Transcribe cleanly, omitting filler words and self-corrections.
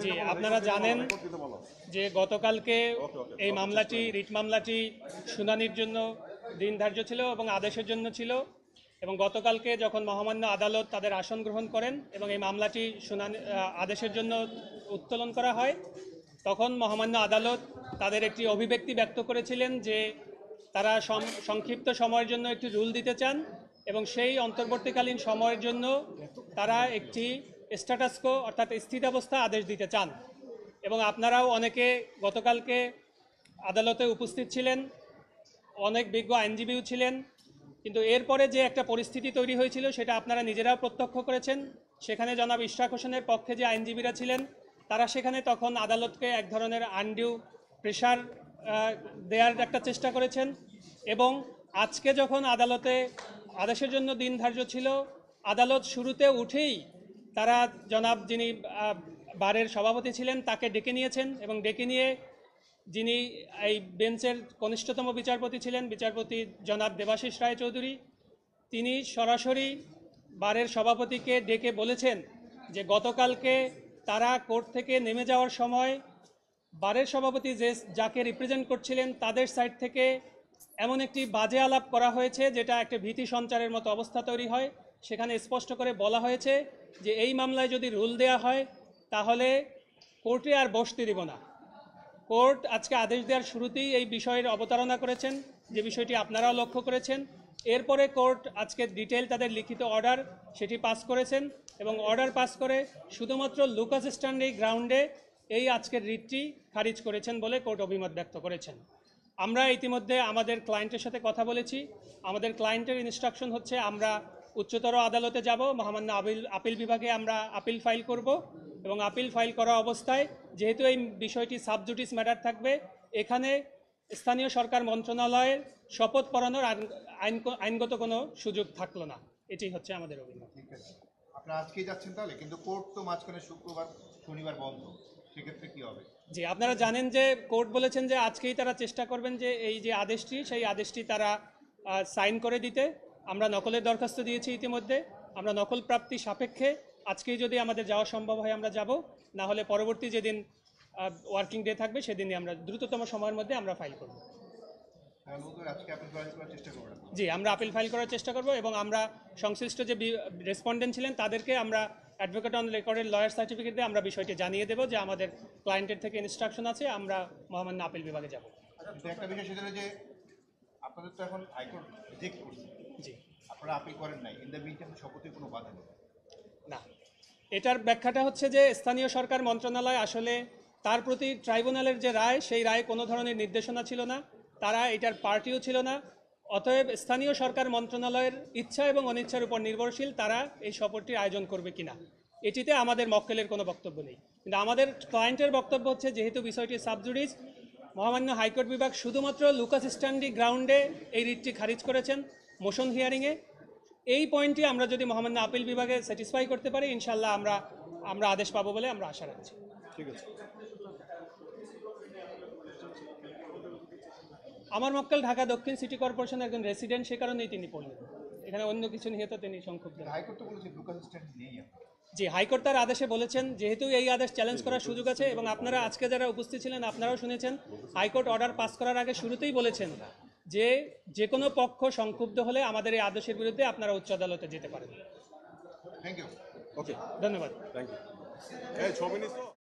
জি, আপনারা জানেন যে গতকালকে এই মামলাটি রিট মামলাটি শুনানির জন্য দিন ধার্য ছিল এবং আদেশের জন্য ছিল, এবং গতকালকে যখন মহামান্য আদালত তাদের আসন গ্রহণ করেন এবং এই মামলাটি শুনানি আদেশের জন্য উত্তোলন করা হয়, তখন মহামান্য আদালত তাদের একটি অভিব্যক্তি ব্যক্ত করেছিলেন যে তারা সংক্ষিপ্ত সময়ের জন্য একটি রুল দিতে চান এবং সেই অন্তর্বর্তীকালীন সময়ের জন্য তারা একটি স্ট্যাটাসকো অর্থাৎ স্থিতাবস্থা আদেশ দিতে চান। এবং আপনারাও অনেকে গতকালকে আদালতে উপস্থিত ছিলেন, অনেক বিজ্ঞ আইনজীবীও ছিলেন, কিন্তু এরপরে যে একটা পরিস্থিতি তৈরি হয়েছিল সেটা আপনারা নিজেরাও প্রত্যক্ষ করেছেন। সেখানে জনাব ইশরাক হোসেনের পক্ষে যে আইনজীবীরা ছিলেন তারা সেখানে তখন আদালতকে এক ধরনের আনডিউ প্রেশার দেওয়ার একটা চেষ্টা করেছেন, এবং আজকে যখন আদালতে আদেশের জন্য দিন ধার্য ছিল, আদালত শুরুতে উঠেই তারা জনাব যিনি বারের সভাপতি ছিলেন তাকে ডেকে নিয়েছেন, এবং ডেকে নিয়ে যিনি এই বেঞ্চের কনিষ্ঠতম বিচারপতি ছিলেন বিচারপতি জনাব দেবাশিস রায়চৌধুরী, তিনি সরাসরি বারের সভাপতিকে ডেকে বলেছেন যে গতকালকে তারা কোর্ট থেকে নেমে যাওয়ার সময় বারের সভাপতি যাকে রিপ্রেজেন্ট করছিলেন তাদের সাইড থেকে এমন একটি বাজে আলাপ করা হয়েছে যেটা একটা ভীতি সঞ্চারের মতো অবস্থা তৈরি হয়। সেখানে স্পষ্ট করে বলা হয়েছে যে এই মামলায় যদি রুল দেয়া হয় তাহলে কোর্টে আর বসতে দেব না। কোর্ট আজকে আদেশ দেওয়ার শুরুতেই এই বিষয়ের অবতারণা করেছেন, যে বিষয়টি আপনারাও লক্ষ্য করেছেন। এরপরে কোর্ট আজকে ডিটেল তাদের লিখিত অর্ডার সেটি পাস করেছেন, এবং অর্ডার পাস করে শুধুমাত্র লুকাস স্ট্যান্ডি গ্রাউন্ডে এই আজকের রিটটি খারিজ করেছেন বলে কোর্ট অভিমত ব্যক্ত করেছেন। আমরা ইতিমধ্যে আমাদের ক্লায়েন্টের সাথে কথা বলেছি। আমাদের ক্লায়েন্টের ইনস্ট্রাকশন হচ্ছে আমরা উচ্চতর আদালতে যাব, মহামান্য আপিল বিভাগে আমরা আপিল ফাইল করব, এবং আপিল ফাইল করা অবস্থায় যেহেতু এই বিষয়টি সাবজুডিস ম্যাটার থাকবে, এখানে স্থানীয় সরকার মন্ত্রণালয়ের শপথ পড়ানোর আইনগত কোনো সুযোগ থাকলো না। এটি হচ্ছে আমাদের অভিমত। আপনারা আজকেই যাচ্ছেন তাহলে, কিন্তু কোর্ট তো মাঝখানে শুক্রবার শনিবার বন্ধ, সেক্ষেত্রে কি হবে? জি, আপনারা জানেন যে কোর্ট বলেছেন যে আজকেই তারা চেষ্টা করবেন যে এই যে আদেশটি সেই আদেশটি তারা সাইন করে দিতে। আমরা নকলের দরখাস্ত দিয়েছি ইতিমধ্যে, আমরা নকল প্রাপ্তি সাপেক্ষে আজকেই যদি আমাদের যাওয়া সম্ভব হয় আমরা যাব, না হলে পরবর্তী যেদিন ওয়ার্কিং ডে থাকবে সেদিনই আমরা দ্রুততম সময়ের মধ্যে আমরা ফাইল করব। জি, আমরা আপিল ফাইল করার চেষ্টা করব, এবং আমরা সংশ্লিষ্ট যে রেসপন্ডেন্ট ছিলেন তাদেরকে আমরা অ্যাডভোকেট অন রেকর্ডের লয়ার সার্টিফিকেট দিয়ে আমরা বিষয়টি জানিয়ে দেবো যে আমাদের ক্লায়েন্টের থেকে ইনস্ট্রাকশন আছে, আমরা মহামান্য আপিল বিভাগে যাব। একটা বিষয় সেটা যে আপনাদের তো এখন হাইকোর্ট রিজেক্ট করছে, জি, আপনারা আপিল করেন নাই, ইন দ্য মিনটাইম শপথের কোনো বাধা নেই না। এটার ব্যাখ্যাটা হচ্ছে যে স্থানীয় সরকার মন্ত্রণালয় আসলে তার প্রতি ট্রাইব্যুনালের যে রায় সেই রায় কোনো ধরনের নির্দেশনা ছিল না, তারা এটার পার্টিও ছিল না। অতএব স্থানীয় সরকার মন্ত্রণালয়ের ইচ্ছা এবং অনিচ্ছার উপর নির্ভরশীল তারা এই সফরটির আয়োজন করবে কিনা, এটিতে আমাদের মক্কেলের কোনো বক্তব্য নেই। কিন্তু আমাদের ক্লায়েন্টের বক্তব্য হচ্ছে যেহেতু বিষয়টি সাবজুডিস, মহামান্য হাইকোর্ট বিভাগ শুধুমাত্র লুকাস স্ট্যান্ডি গ্রাউন্ডে এই রিটটি খারিজ করেছেন মোশন হিয়ারিংয়ে। এই পয়েন্টটি আমরা যদি মহামান্য আপিল বিভাগে স্যাটিসফাই করতে পারি, ইনশাল্লাহ আমরা আদেশ পাবো বলে আমরা আশা রাখছি। ঠিক আছে। আমার মক্কেল ঢাকা দক্ষিণ সিটি কর্পোরেশনের একজন রেসিডেন্ট, সে কারণেই তিনি পড়লেন, এখানে অন্য কিছু নিয়ে তো তিনি সংক্ষুব্ধ। হাইকোর্ট তো বলেছে লুকাস স্ট্যান্ড নেই। জি, হাইকোর্ট তার আদেশে বলেছেন যেহেতু এই আদেশ চ্যালেঞ্জ করার সুযোগ আছে, এবং আপনারা আজকে যারা উপস্থিত ছিলেন আপনারাও শুনেছেন হাইকোর্ট অর্ডার পাস করার আগে শুরুতেই বলেছেন যে কোনো পক্ষ সংক্ষুব্ধ হলে আমাদের এই আদেশের বিরুদ্ধে আপনারা উচ্চ আদালতে যেতে পারেন। Thank you. ওকে, ধন্যবাদ। Thank you.